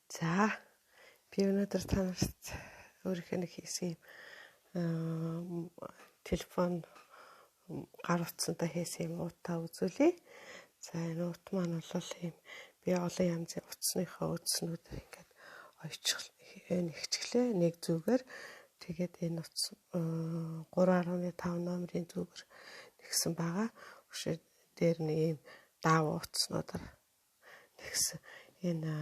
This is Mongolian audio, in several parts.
За би өнөөдөр танарт өөрийнхөө нэг хийсэн телефон гар утсантай хийсэн юм уутаа үзүүлье. За энэ уут маань бол ийм би олон янзын утасныхаа үдснүүд ингээд нэгчглээ нэг зүгээр тэгээд энэ утас 3.5 номерын зүгээр нэгсэн байгаа. Өшөө дээр нэг ийм даав утаснуудаар нэгсэн энэ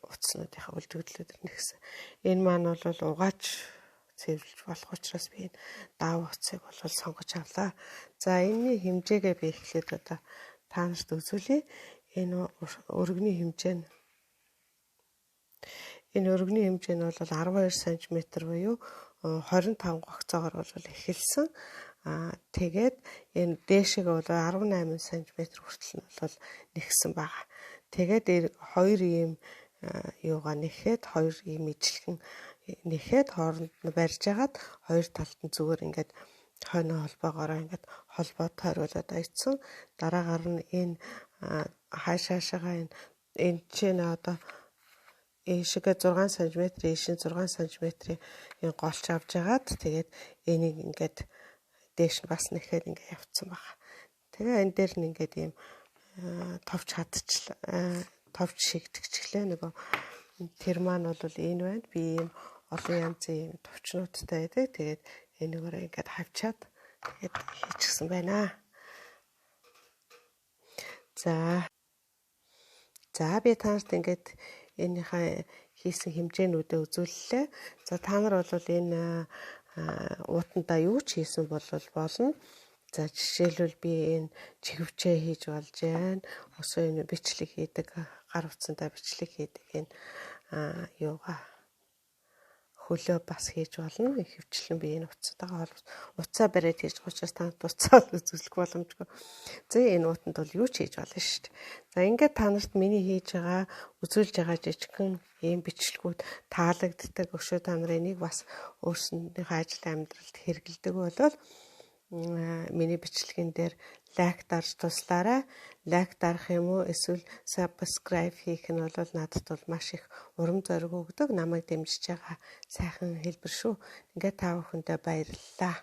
утаснуудынхаа үлдэгдлүүдээр нэгсэн. Энэ маань бол угааж цэвэрлж болох учраас би энэ даав утсыг бол сонгож авлаа. За энэний хэмжээгээ би эхлээд одоо та нарт үзүүлье. Энэ өргөний хэмжээ нь бол 12 см буюу 25 гогцоогоор бол эхэлсэн. Тэгээд энэ дээшээ бол 18 см хүртэл нь бол нэгсэн байгаа. Тэгээд хоёр ийм юугаа нэхэд хоёр ийм ижилхэн нэхэд хооронд нь барьж агаад хоёр талд нь зүгээр ингээд хойно холбоогоор ингээд холбоод тойруулаад ойцсон. Дараагаар нь энэ хаашаашаага энэ чинь одоо ийшгээ 6 см, ийшин 6 см-ийн голч авч агаад тэгээд энийг ингээд дээш нь бас нэхэд ингээд явцсан байна. Тэгээ энэ дээр нь ингээд ийм товч шигдчихлээ нөгөө тэр маань бол энэ байна. Би ийм олон янзын ийм товчнуудтай байдаг. Тэгээд энэгээр ингээд хавчаад тэгээд хийчихсэн байна. За би та нарт ингээд энийхээ хийсэн хэмжээнүүдээ үзүүллээ. За та нар бол энэ уутандаа юу ч хийсэн болно. За жишээлбэл би энэ чигвчээ хийж болж байна. Өсөө энэ бичлэг хийдэг, гар утсандаа бичлэг хийдэг энэ хөлөө бас хийж болно. Ихэвчлэн би энэ утсаатайгаа уцаа бариад хийж байгаа учраас танад уцаа үзүүлэх боломжгүй. За энэ уутанд бол юу ч хийж болно шүү дээ. За ингээд та нарт миний хийж байгаа, үзүүлж байгаа жижигхэн ийм бичлэгүүд таалагддаг. Өшөө та нар энийг бас өөрсдийнхөө ажил амьдралд хэрэглэдэг болол миний бичлэгэн дээр лайк дарж туслаарай. Лайк дарах юм уу эсвэл subscribe хийх нь бол надад бол маш их урам зориг өгдөг. Намайг дэмжиж байгаа сайхан хэлбэр шүү. Ингээд та бүхэндээ баярлалаа.